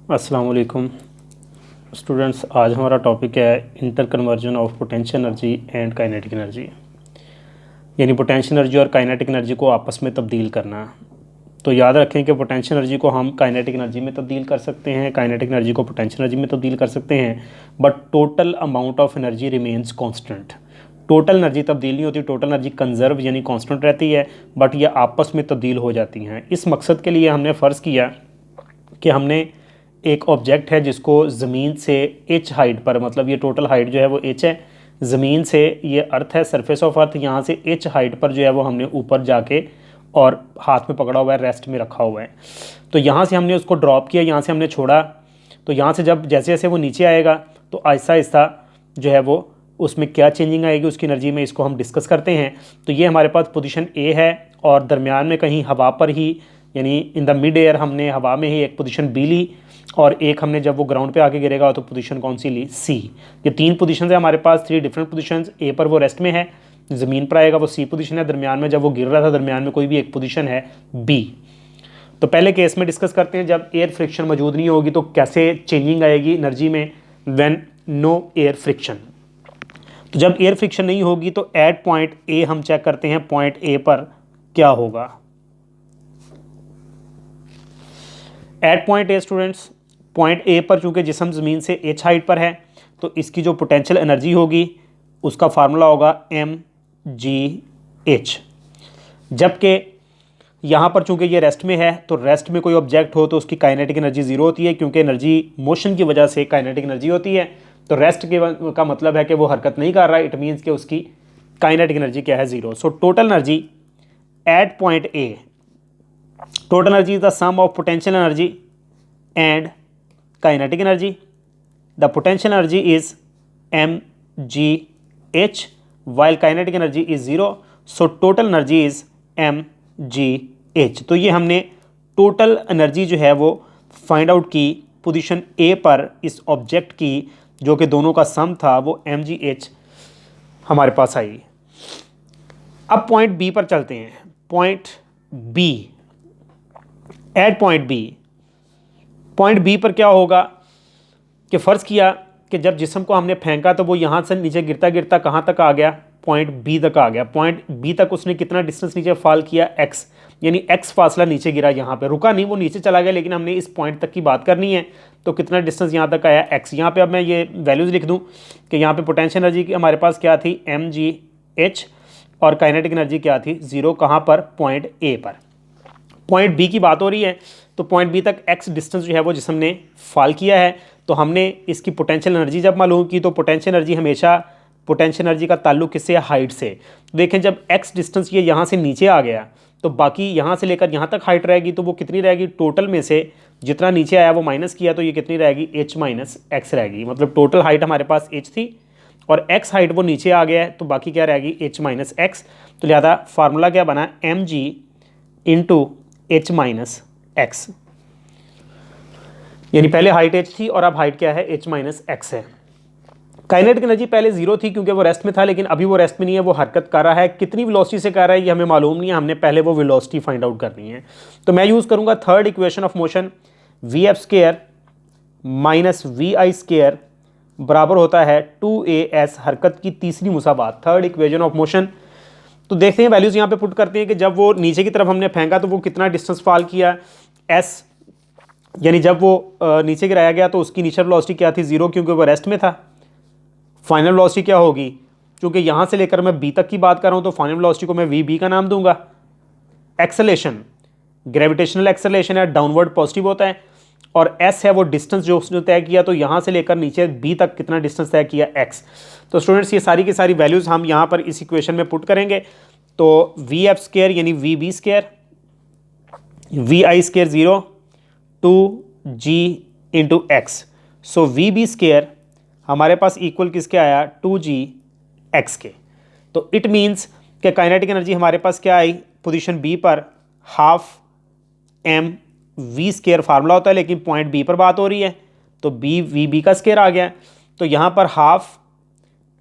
अस्सलाम वालेकुम स्टूडेंट्स। आज हमारा टॉपिक है inter conversion of potential energy and kinetic energy, यानी पोटेंशियल एनर्जी और काइनेटिक एनर्जी को आपस में तब्दील करना। तो याद रखें कि पोटेंशियल एनर्जी को हम काइनेटिक एनर्जी में तब्दील कर सकते हैं, काइनेटिक एनर्जी को पोटेंशियल एनर्जी में तब्दील कर सकते हैं, but total amount of energy remains constant. Total energy तब्दील नहीं होती, टोटल एनर्जी कंजर्व यानी कांस्टेंट रहती है, बट ये आपस में तब्दील हो जाती हैं। इस मकसद के लिए हमने फ़र्ज़ किया कि हमने एक ऑब्जेक्ट है जिसको ज़मीन से एच हाइट पर, मतलब ये टोटल हाइट जो है वो एच है, ज़मीन से ये अर्थ है, सरफेस ऑफ अर्थ, यहाँ से एच हाइट पर जो है वो हमने ऊपर जाके और हाथ में पकड़ा हुआ है, रेस्ट में रखा हुआ है। तो यहाँ से हमने उसको ड्रॉप किया, यहाँ से हमने छोड़ा, तो यहाँ से जब जैसे जैसे वो नीचे आएगा तो आहिस्ता आहिस्ता जो है वो उसमें क्या चेंजिंग आएगी उसकी एनर्जी में, इसको हम डिस्कस करते हैं। तो ये हमारे पास पोजीशन ए है और दरमियान में कहीं हवा पर ही, यानी इन द मिड एयर, हमने हवा में ही एक पोजीशन बी ली और एक हमने जब वो ग्राउंड पे आके गिरेगा तो पोजीशन कौन सी ली, सी। ये तीन पोजीशन है हमारे पास, थ्री डिफरेंट पोजीशंस। ए पर वो रेस्ट में है, ज़मीन पर आएगा वो सी पोजीशन है, दरमियान में जब वो गिर रहा था दरमियान में कोई भी एक पोजीशन है बी। तो पहले केस में डिस्कस करते हैं, जब एयर फ्रिक्शन मौजूद नहीं होगी तो कैसे चेंजिंग आएगी एनर्जी में, व्हेन नो एयर फ्रिक्शन। तो जब एयर फ्रिक्शन नहीं होगी तो एट पॉइंट ए हम चेक करते हैं, पॉइंट ए पर क्या होगा। At point A students, point A पर चूंकि जिस्म ज़मीन से एच हाइट पर है तो इसकी जो पोटेंशियल एनर्जी होगी उसका फार्मूला होगा mgh। जबकि यहाँ पर चूंकि ये रेस्ट में है तो रेस्ट में कोई ऑब्जेक्ट हो तो उसकी काइनेटिक एनर्जी ज़ीरो होती है, क्योंकि एनर्जी मोशन की वजह से काइनेटिक एनर्जी होती है। तो रेस्ट का मतलब है कि वो हरकत नहीं कर रहा है, इट मीन्स कि उसकी काइनेटिक एनर्जी क्या है, zero. So total energy at point A, total energy is the sum of potential energy and kinetic energy. The potential energy is mgh while kinetic energy is 0, so total energy is mgh। तो ये हमने total energy जो है वो find out की position A पर इस object की, जो कि दोनों का सम था, वो mgh हमारे पास आई। अब पॉइंट बी पर चलते हैं। Point B, at point B पर क्या होगा कि फ़र्ज़ किया कि जब जिस्म को हमने फेंका तो वो यहाँ से नीचे गिरता गिरता कहाँ तक आ गया, पॉइंट बी तक आ गया। पॉइंट बी तक उसने कितना डिस्टेंस नीचे फॉल किया, एक्स, यानी एक्स फासला नीचे गिरा, यहाँ पे रुका नहीं, वो नीचे चला गया, लेकिन हमने इस पॉइंट तक की बात करनी है। तो कितना डिस्टेंस यहाँ तक आया, एक्स। यहाँ पे अब मैं ये वैल्यूज़ लिख दूँ कि यहाँ पे पोटेंशियल एनर्जी की हमारे पास क्या थी, mgh, और काइनेटिक एनर्जी क्या थी, ज़ीरो। कहाँ पर, पॉइंट ए पर। पॉइंट बी की बात हो रही है तो पॉइंट बी तक एक्स डिस्टेंस जो है वो जिसम ने फॉल किया है, तो हमने इसकी पोटेंशियल एनर्जी जब मालूम की तो पोटेंशियल एनर्जी हमेशा, पोटेंशियल एनर्जी का ताल्लुक किससे, हाइट से। देखें जब एक्स डिस्टेंस ये यहाँ से नीचे आ गया तो बाकी यहाँ से लेकर यहाँ तक हाइट रहेगी, तो वो कितनी रहेगी, टोटल में से जितना नीचे आया वो माइनस किया तो ये कितनी रहेगी, h माइनस एक्स रहेगी। मतलब टोटल हाइट हमारे पास h थी और x हाइट वो नीचे आ गया है तो बाकी क्या रहेगी, h माइनस एक्स। तो लिहाजा फार्मूला क्या बना, mg into h minus x, यानी पहले हाइट h थी और अब हाइट क्या है, h माइनस एक्स है। काइनेटिक एनर्जी पहले जीरो थी क्योंकि वो रेस्ट में था, लेकिन अभी वो रेस्ट में नहीं है, वो हरकत कर रहा है। कितनी वेलोसिटी से कर रहा है ये हमें मालूम नहीं है, हमने पहले वो वेलोसिटी फाइंड आउट करनी है। तो मैं यूज़ करूंगा third equation of motion, vf square minus vi square बराबर होता है 2as, हरकत की तीसरी मुसाबात, थर्ड इक्वेशन ऑफ मोशन। तो देखते हैं वैल्यूज़ यहाँ पे पुट करते हैं कि जब वो नीचे की तरफ हमने फेंका तो वो कितना डिस्टेंस फॉल किया, s, यानी जब वो नीचे गिराया गया तो उसकी इनिशियल वेलोसिटी क्या थी, ज़ीरो, क्योंकि वो रेस्ट में था। फाइनल वेलोसिटी क्या होगी, क्योंकि यहाँ से लेकर मैं बी तक की बात कर रहा हूँ तो फाइनल वेलोसिटी को मैं वी बी का नाम दूंगा। एक्सेलेरेशन, ग्रेविटेशनल एक्सेलेरेशन है, डाउनवर्ड पॉजिटिव होता है, और एस है वो डिस्टेंस जो उसने तय किया, तो यहाँ से लेकर नीचे बी तक कितना डिस्टेंस तय किया, एक्स। तो स्टूडेंट्स ये सारी की सारी वैल्यूज़ हम यहाँ पर इस इक्वेशन में पुट करेंगे। तो वी एफ स्क्वायर यानी V B square, V I square zero, 2g into X. So V B square हमारे पास इक्वल किसके आया, 2g एक्स के। तो इट मीन्स कि काइनेटिक एनर्जी हमारे पास क्या आई, पोजीशन बी पर half m v square formula होता है, लेकिन पॉइंट बी पर बात हो रही है तो b वी बी का स्क्वायर आ गया। तो यहाँ पर हाफ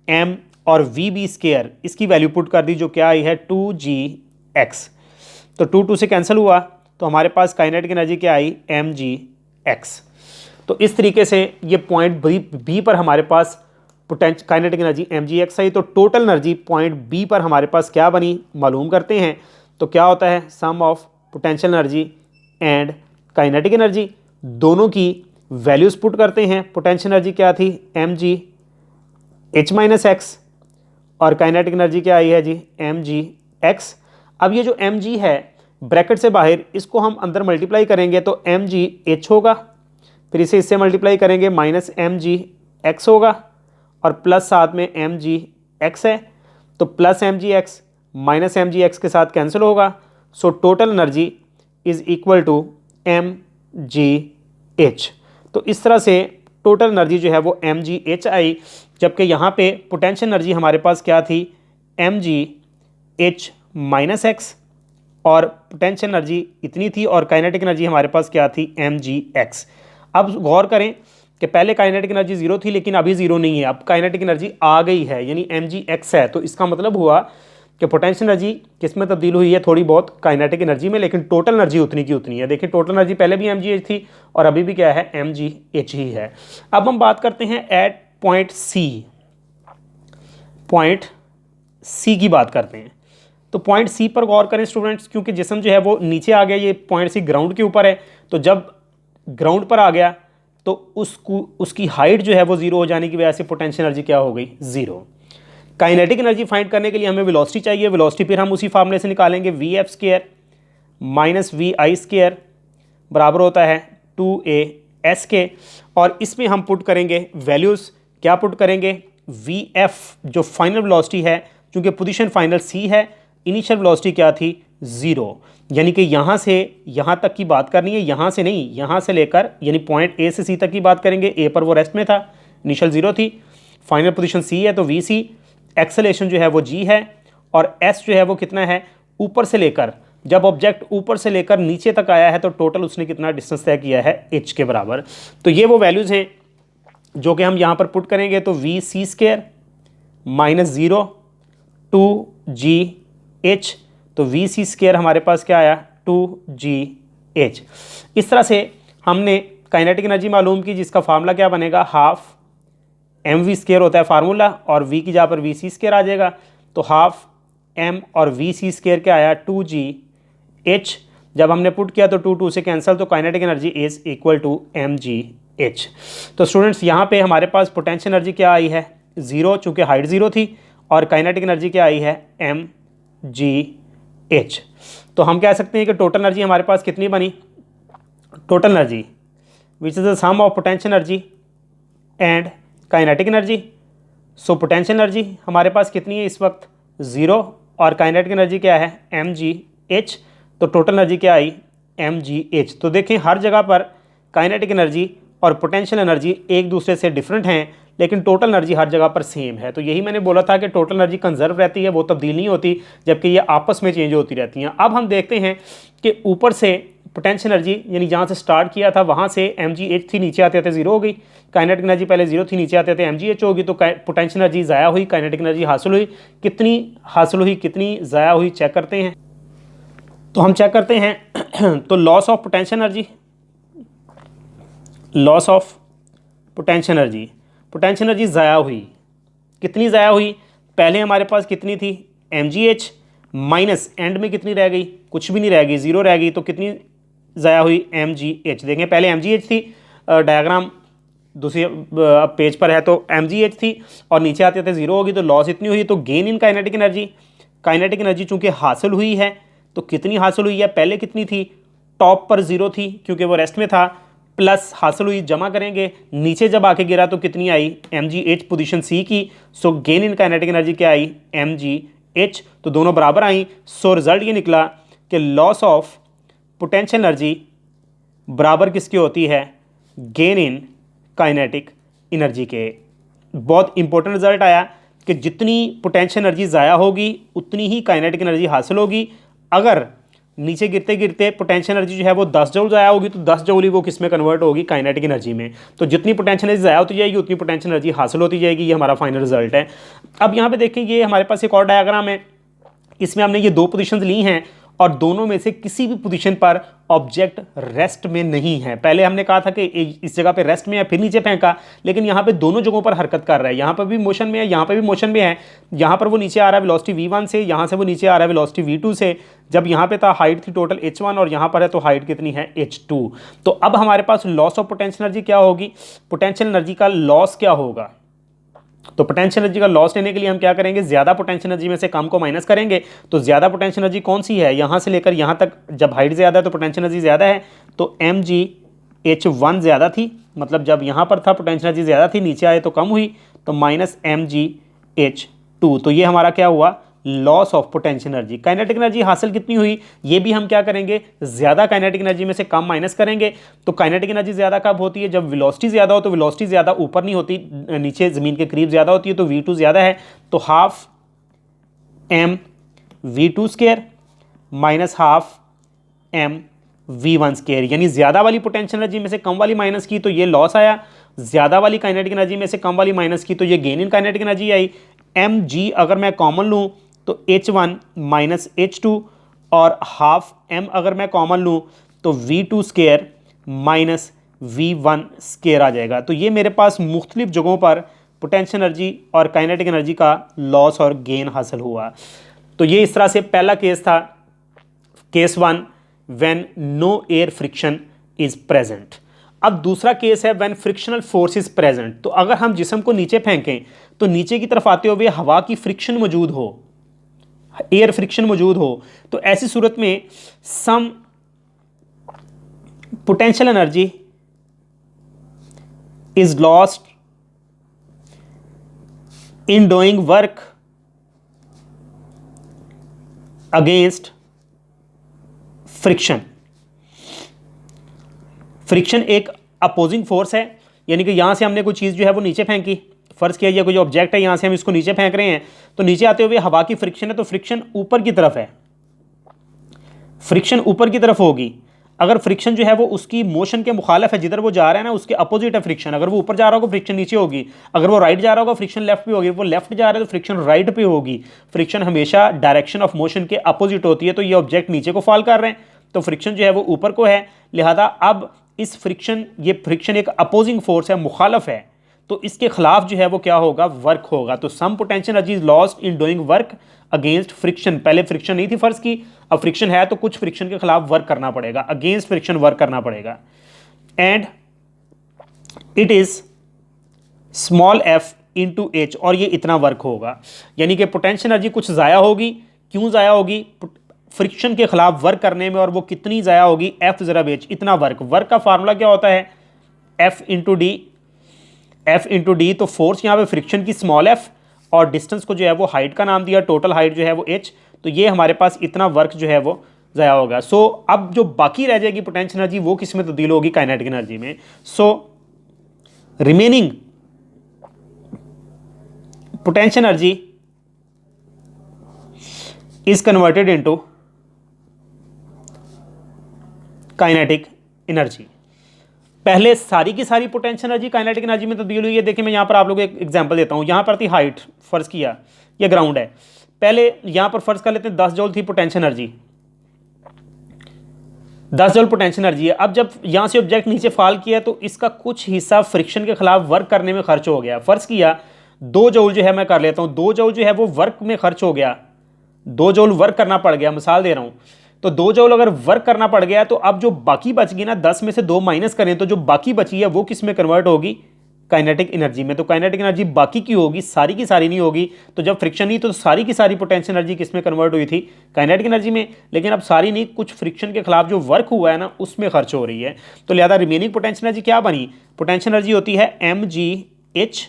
m और वी बी स्क्वायर, इसकी वैल्यू पुट कर दी जो क्या आई है, 2g x। तो 2 से कैंसिल हुआ तो हमारे पास काइनेटिक एनर्जी क्या आई, mg x। तो इस तरीके से ये पॉइंट बी पर हमारे पास काइनेटिक एनर्जी mgx आई। तो टोटल एनर्जी पॉइंट बी पर हमारे पास क्या बनी मालूम करते हैं। तो क्या होता है, sum of potential energy and kinetic energy, दोनों की वैल्यूज पुट करते हैं। पोटेंशियल एनर्जी क्या थी mgh-x और काइनेटिक एनर्जी क्या आई है जी mgx। अब ये जो mg है ब्रैकेट से बाहर, इसको हम अंदर मल्टीप्लाई करेंगे तो mgh होगा, फिर इसे इससे मल्टीप्लाई करेंगे माइनस mgx होगा और प्लस साथ में mgx है, तो प्लस mgx माइनस mgx के साथ कैंसिल होगा। So total energy is equal to mgh। तो इस तरह से टोटल एनर्जी जो है वो mgh आई, जबकि यहाँ पे पोटेंशियल एनर्जी हमारे पास क्या थी mgh-x और पोटेंशियल एनर्जी इतनी थी और काइनेटिक एनर्जी हमारे पास क्या थी mgx। अब गौर करें कि पहले काइनेटिक एनर्जी जीरो थी लेकिन अभी जीरो नहीं है, अब काइनेटिक एनर्जी आ गई है यानी mgx है। तो इसका मतलब हुआ कि पोटेंशियल एनर्जी किस में तब्दील हुई है, थोड़ी बहुत काइनेटिक एनर्जी में, लेकिन टोटल एनर्जी उतनी की उतनी है। देखिए टोटल एनर्जी पहले भी mgh थी और अभी भी क्या है mgh ही है। अब हम बात करते हैं एट पॉइंट सी की बात करते हैं। तो पॉइंट सी पर गौर करें स्टूडेंट्स, क्योंकि जिस्म जो है वो नीचे आ गया, ये पॉइंट सी ग्राउंड के ऊपर है, तो जब ग्राउंड पर आ गया तो उसकी हाइट जो है वो जीरो हो जाने की वजह से पोटेंशियल एनर्जी क्या हो गई, जीरो। काइनेटिक एनर्जी फाइंड करने के लिए हमें वेलोसिटी चाहिए, वेलोसिटी फिर हम उसी फार्मूले से निकालेंगे, vf² माइनस vi² बराबर होता है 2as के, और इसमें हम पुट करेंगे वैल्यूज़। क्या पुट करेंगे, vf जो फाइनल वेलोसिटी है, क्योंकि पोजीशन फाइनल c है, इनिशियल वेलोसिटी क्या थी, ज़ीरो, यानी कि यहाँ से यहाँ तक की बात करनी है, यहाँ से नहीं, यहाँ से लेकर यानी पॉइंट ए से सी तक की बात करेंगे। ए पर वो रेस्ट में था, इनिशियल ज़ीरो थी, फाइनल पोजीशन सी है तो vc, एक्सेलेरेशन जो है वो g है, और s जो है वो कितना है, ऊपर से लेकर, जब ऑब्जेक्ट ऊपर से लेकर नीचे तक आया है तो टोटल उसने कितना डिस्टेंस तय किया है, h के बराबर। तो ये वो वैल्यूज़ हैं जो कि हम यहाँ पर पुट करेंगे, तो vc² माइनस 0 2gh, तो vc² हमारे पास क्या आया 2gh। इस तरह से हमने काइनेटिक एनर्जी मालूम की, जिसका फार्मूला क्या बनेगा, हाफ mv² होता है फार्मूला, और v की जगह पर vc² आ जाएगा, तो हाफ m और vc² क्या आया 2gh। जब हमने पुट किया तो 2 से कैंसिल, तो kinetic energy is equal to mgh। तो स्टूडेंट्स यहाँ पे हमारे पास पोटेंशियल एनर्जी क्या आई है, ज़ीरो, चूँकि हाइट ज़ीरो थी, और काइनेटिक एनर्जी क्या आई है mgh। तो हम कह सकते हैं कि टोटल एनर्जी हमारे पास कितनी बनी, total energy which is the sum of potential energy and kinetic energy. So potential energy हमारे पास कितनी है इस वक्त, ज़ीरो, और काइनेटिक एनर्जी क्या है mgh। तो टोटल एनर्जी क्या आई mgh। तो देखें हर जगह पर काइनेटिक एनर्जी और पोटेंशियल एनर्जी एक दूसरे से डिफरेंट हैं, लेकिन टोटल एनर्जी हर जगह पर सेम है। तो यही मैंने बोला था कि टोटल एनर्जी कंजर्व रहती है, वो तब्दील नहीं होती, जबकि ये आपस में चेंज होती रहती हैं। अब हम देखते हैं कि ऊपर से पोटेंशियल एनर्जी यानी जहाँ से स्टार्ट किया था वहाँ से mgh थी, नीचे आते आते जीरो हो गई। काइनेटिक एनर्जी पहले जीरो थी, नीचे आते आते mgh होगी, तो पोटेंशियल एनर्जी ज़ाया हुई, काइनेटिक एनर्जी हासिल हुई। कितनी हासिल हुई, कितनी ज़ाया हुई, चेक करते हैं। तो हम चेक करते हैं तो loss of potential energy, loss of potential energy, potential energy ज़ाया हुई, कितनी ज़ाया हुई, पहले हमारे पास कितनी थी mgh, माइनस एंड में कितनी रह गई, कुछ भी नहीं रह गई, ज़ीरो रह गई, तो कितनी ज़ाया हुई mgh। देखें पहले mgh थी, डायग्राम दूसरे पेज पर है तो mgh थी, और नीचे आते थे ज़ीरो होगी, तो लॉस इतनी हुई। तो gain in kinetic energy, kinetic energy चूँकि हासिल हुई है तो कितनी हासिल हुई है, पहले कितनी थी, टॉप पर ज़ीरो थी क्योंकि वो रेस्ट में था, प्लस हासिल हुई, जमा करेंगे, नीचे जब आके गिरा तो कितनी आई mgh पोजीशन सी की। सो गेन इन काइनेटिक एनर्जी क्या आई mgh, तो दोनों बराबर आई। सो रिजल्ट ये निकला कि लॉस ऑफ पोटेंशियल एनर्जी बराबर किसकी होती है, गेन इन काइनेटिक एनर्जी के। बहुत इंपॉर्टेंट रिजल्ट आया कि जितनी पोटेंशियल एनर्जी ज़ाया होगी उतनी ही काइनेटिक एनर्जी हासिल होगी। अगर नीचे गिरते गिरते पोटेंशियल एनर्जी जो है वो 10 जूल ज़ाया होगी तो 10 जूल ही वो किस में कन्वर्ट होगी, काइनेटिक एनर्जी में। तो जितनी पोटेंशियल एनर्जी ज़ाया होती जाएगी उतनी पोटेंशियल एनर्जी हासिल होती जाएगी। ये हमारा फाइनल रिजल्ट है। अब यहाँ पे देखिए ये हमारे पास एक और डायग्राम है, इसमें हमने ये दो पोजीशंस ली हैं और दोनों में से किसी भी पोजीशन पर ऑब्जेक्ट रेस्ट में नहीं है। पहले हमने कहा था कि इस जगह पे रेस्ट में है फिर नीचे फेंका, लेकिन यहाँ पे दोनों जगहों पर हरकत कर रहा है, यहाँ पर भी मोशन में है, यहाँ पर भी मोशन में है। यहाँ पर वो नीचे आ रहा है वेलोसिटी v1 से, यहाँ से वो नीचे आ रहा है वेलोसिटी v2 से। जब यहाँ पे था हाइट थी टोटल h1 और यहाँ पर है तो हाइट कितनी है h2। तो अब हमारे पास लॉस ऑफ पोटेंशियल एनर्जी क्या होगी, पोटेंशियल एनर्जी का लॉस क्या होगा। तो पोटेंशियल एनर्जी का लॉस लेने के लिए हम क्या करेंगे, ज्यादा पोटेंशियल एनर्जी में से कम को माइनस करेंगे। तो ज्यादा पोटेंशियल एनर्जी कौन सी है, यहां से लेकर यहां तक जब हाइट ज्यादा है तो पोटेंशियल एनर्जी ज्यादा है, तो mgh1 ज्यादा थी, मतलब जब यहां पर था पोटेंशियल एनर्जी ज्यादा थी, नीचे आए तो कम हुई, तो माइनस mgh2। तो ये हमारा क्या हुआ, loss of potential energy. Kinetic energy हासिल कितनी हुई, ये भी हम क्या करेंगे, ज्यादा काइनेटिक एनर्जी में से कम माइनस करेंगे। तो काइनेटिक एनर्जी ज्यादा कब होती है, जब वेलोसिटी ज्यादा हो। तो वेलोसिटी ज्यादा ऊपर नहीं होती, नीचे जमीन के करीब ज्यादा होती है, तो v2 ज्यादा है, तो half m v2 square minus half m v1 square, यानी ज्यादा वाली पोटेंशियल एनर्जी में से कम वाली माइनस की तो ये लॉस आया, ज्यादा वाली काइनेटिक एनर्जी में से कम वाली माइनस की तो ये gain in kinetic energy I. mg अगर मैं कॉमन लूँ तो h1 माइनस h2, और हाफ m अगर मैं कॉमन लूँ तो v2 square minus v1 square आ जाएगा। तो ये मेरे पास मुख्तलिफ जगहों पर पोटेंशियल एनर्जी और काइनेटिक एनर्जी का लॉस और गेन हासिल हुआ। तो ये इस तरह से पहला केस था, case 1 when no air friction is present. अब दूसरा केस है when frictional force is present. तो अगर हम जिस्म को नीचे फेंकें तो नीचे की तरफ आते हुए हवा की फ्रिक्शन मौजूद हो, एयर फ्रिक्शन मौजूद हो, तो ऐसी सूरत में some potential energy is lost in doing work against friction. Friction एक अपोजिंग फोर्स है, यानी कि यहां से हमने कोई चीज जो है वो नीचे फेंकी, फर्ज किया कोई ऑब्जेक्ट है, यहां से हम इसको नीचे फेंक रहे हैं, तो नीचे आते हुए हवा की फ्रिक्शन है, तो फ्रिक्शन ऊपर की तरफ है, फ्रिक्शन ऊपर की तरफ होगी। अगर फ्रिक्शन जो है वो उसकी मोशन के मुखालिफ है, जिधर वो जा रहा है ना उसके अपोजिट है फ्रिक्शन। अगर वो ऊपर जा रहा होगा फ्रिक्शन नीचे होगी, अगर वो राइट जा रहा होगा फ्रिक्शन लेफ्ट पे होगी, वो लेफ्ट जा रहा है तो फ्रिक्शन राइट पे होगी। फ्रिक्शन हमेशा डायरेक्शन ऑफ मोशन के अपोजिट होती है। तो ये ऑब्जेक्ट नीचे को फॉल कर रहे हैं तो फ्रिक्शन जो है वो ऊपर को है, लिहाजा अब इस फ्रिक्शन, ये फ्रिक्शन एक अपोजिंग फोर्स है, मुखालिफ है, तो इसके खिलाफ जो है वो क्या होगा, वर्क होगा। तो some potential energy is lost in doing work against friction. पहले फ्रिक्शन नहीं थी फर्ज की, अब फ्रिक्शन है तो कुछ फ्रिक्शन के खिलाफ वर्क करना पड़ेगा, अगेंस्ट फ्रिक्शन वर्क करना पड़ेगा। And it is small f into H, और ये इतना वर्क होगा, यानी कि पोटेंशियल एनर्जी कुछ ज़ाया होगी। क्यों ज़ाया होगी, फ्रिक्शन के खिलाफ वर्क करने में, और वो कितनी ज़ाया होगी, f ज़रब h, इतना वर्क। वर्क का फार्मूला क्या होता है, f into D, f into D. तो फोर्स यहाँ पे फ्रिक्शन की स्मॉल f, और डिस्टेंस को जो है वो हाइट का नाम दिया, टोटल हाइट जो है वो h। तो ये हमारे पास इतना वर्क जो है वो ज़ाया होगा। सो अब जो बाकी रह जाएगी पोटेंशियल एनर्जी वो किस में तब्दील होगी, काइनेटिक एनर्जी में। So remaining potential energy is converted into kinetic energy. पहले सारी की सारी पोटेंशियल एनर्जी काइनेटिक एनर्जी में तब्दील हुई है। देखिए मैं यहाँ पर आप लोगों को एक एग्जांपल देता हूँ। यहाँ पर थी हाइट, फर्ज किया ये ग्राउंड है, पहले यहाँ पर फर्ज कर लेते हैं 10 जूल थी potential energy, 10 joule potential energy है। अब जब यहाँ से ऑब्जेक्ट नीचे फॉल किया तो इसका कुछ हिस्सा फ्रिक्शन के खिलाफ वर्क करने में खर्च हो गया। फर्ज किया 2 जूल जो है मैं कर लेता हूँ, 2 जूल जो है वो वर्क में खर्च हो गया, 2 जूल वर्क करना पड़ गया, मिसाल दे रहा हूँ। तो 2 जूल अगर वर्क करना पड़ गया तो अब जो बाकी बच गई ना, 10 में से 2 माइनस करें तो जो बाकी बची है वो किस में कन्वर्ट होगी, काइनेटिक एनर्जी में। तो काइनेटिक एनर्जी बाकी की होगी, सारी की सारी नहीं होगी। तो जब फ्रिक्शन नहीं तो सारी की सारी पोटेंशियल एनर्जी किस में कन्वर्ट हुई थी, काइनेटिक एनर्जी में। लेकिन अब सारी नहीं, कुछ फ्रिक्शन के खिलाफ जो वर्क हुआ है ना उसमें खर्च हो रही है। तो लिहाजा रिमेनिंग पोटेंशियल एनर्जी क्या बनी, पोटेंशियल एनर्जी होती है mgh,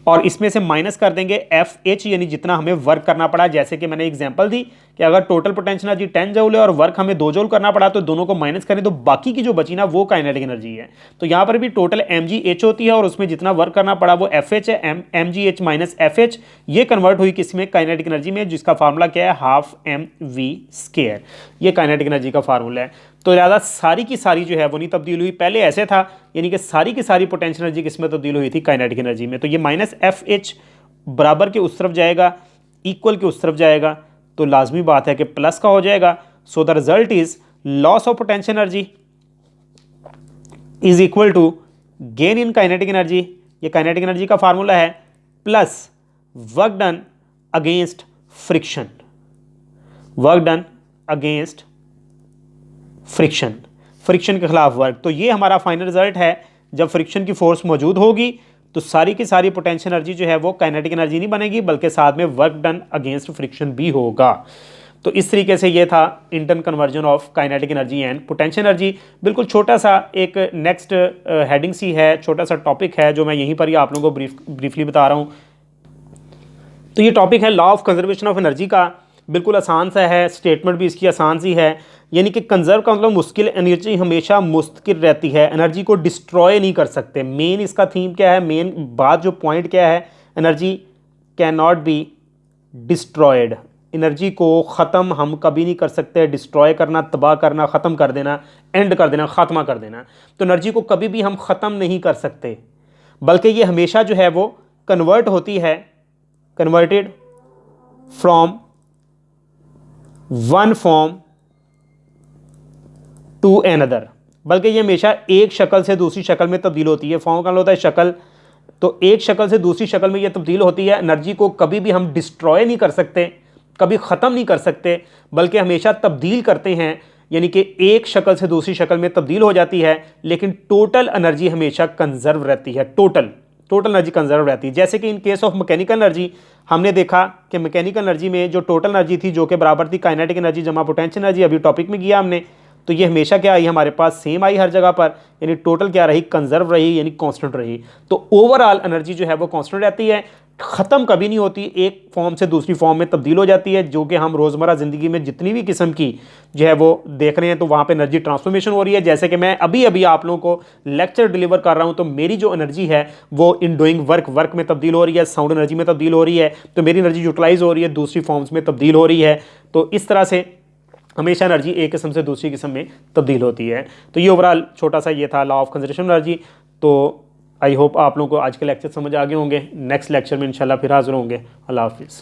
और इसमें से माइनस कर देंगे FH, यानी जितना हमें वर्क करना पड़ा। जैसे कि मैंने एग्जांपल दी कि अगर टोटल पोटेंशियल एनर्जी 10 जूल है और वर्क हमें 2 जूल करना पड़ा, तो दोनों को माइनस करें तो बाकी की जो बची ना वो काइनेटिक एनर्जी है। तो यहाँ पर भी टोटल mgh होती है और उसमें जितना वर्क करना पड़ा वो FH है, mgh माइनस FH। ये कन्वर्ट हुई किसमें, काइनेटिक एनर्जी में, जिसका फार्मूला क्या है, हाफ mv स्क्वायर। ये काइनेटिक एनर्जी का फार्मूला है। तो लिहाजा सारी की सारी जो है वो नहीं तब्दील हुई, पहले ऐसे था, यानी कि सारी की सारी पोटेंशियल एनर्जी किस में तब्दील हुई थी, काइनेटिक एनर्जी में। तो ये माइनस FH बराबर के उस तरफ जाएगा, इक्वल के उस तरफ जाएगा, तो लाजमी बात है कि प्लस का हो जाएगा। So the result is loss of potential energy is equal to gain in kinetic energy, ये काइनेटिक एनर्जी का फार्मूला है, plus work done against friction, work done against friction, friction के खिलाफ वर्क। तो ये हमारा फाइनल रिजल्ट है। जब फ्रिक्शन की फोर्स मौजूद होगी तो सारी की सारी पोटेंशियल एनर्जी जो है वो काइनेटिक एनर्जी नहीं बनेगी, बल्कि साथ में वर्क डन अगेंस्ट फ्रिक्शन भी होगा। तो इस तरीके से ये था interconversion of kinetic energy and potential energy. बिल्कुल छोटा सा एक नेक्स्ट हेडिंग सी है, छोटा सा टॉपिक है जो मैं यहीं पर ही आप लोगों को ब्रीफली बता रहा हूँ। तो ये टॉपिक है law of conservation of energy का। बिल्कुल आसान सा है, स्टेटमेंट भी इसकी आसान सी है, यानी कि कंजर्व का मतलब मुश्किल, एनर्जी हमेशा मुस्तकिल रहती है, एनर्जी को डिस्ट्रॉय नहीं कर सकते। मेन इसका थीम क्या है, मेन बात जो पॉइंट क्या है, energy can not be destroyed, energy को ख़त्म हम कभी नहीं कर सकते। डिस्ट्रॉय करना, तबाह करना, ख़त्म कर देना, एंड कर देना, ख़त्मा कर देना, तो एनर्जी को कभी भी हम ख़त्म नहीं कर सकते, बल्कि ये हमेशा जो है वो कन्वर्ट होती है, converted from one form to another, बल्कि ये हमेशा एक शक्ल से दूसरी शक्ल में तब्दील होती है। फॉर्म का मतलब होता है शक्ल, तो एक शक्ल से दूसरी शक्ल में ये तब्दील होती है। एनर्जी को कभी भी हम डिस्ट्रॉय नहीं कर सकते, कभी ख़त्म नहीं कर सकते, बल्कि हमेशा तब्दील करते हैं, यानी कि एक शक्ल से दूसरी शक्ल में तब्दील हो जाती है, लेकिन टोटल एनर्जी हमेशा कंजर्व रहती है, टोटल एनर्जी कंजर्व रहती है। जैसे कि in case of mechanical energy हमने देखा कि मैकेनिकल एनर्जी में जो टोटल एनर्जी थी जो कि बराबर थी काइनेटिक एनर्जी जमा पोटेंशियल एनर्जी, अभी टॉपिक में किया हमने, तो ये हमेशा क्या आई हमारे पास, सेम आई हर जगह पर, यानी टोटल क्या रही, कंजर्व रही, यानी कांस्टेंट रही। तो ओवरऑल एनर्जी जो है वो कांस्टेंट रहती है, ख़त्म कभी नहीं होती, एक फॉर्म से दूसरी फॉर्म में तब्दील हो जाती है, जो कि हम रोज़मर्रा ज़िंदगी में जितनी भी किस्म की जो है वो देख रहे हैं, तो वहाँ पे एनर्जी ट्रांसफॉर्मेशन हो रही है। जैसे कि मैं अभी अभी आप लोगों को लेक्चर डिलीवर कर रहा हूँ, तो मेरी जो एनर्जी है वो इन डूइंग वर्क में तब्दील हो रही है, साउंड एनर्जी में तब्दील हो रही है, तो मेरी एनर्जी यूटिलाइज हो रही है, दूसरी फॉर्म्स में तब्दील हो रही है। तो इस तरह से हमेशा एनर्जी एक किस्म से दूसरी किस्म में तब्दील होती है। तो ये ओवरऑल छोटा सा ये था लॉ ऑफ कंजर्वेशन एनर्जी। तो आई होप आप लोगों को आज के लेक्चर समझ आ गए होंगे। नेक्स्ट लेक्चर में इंशाल्लाह फिर हाज़िर होंगे। अल्लाह हाफिज़।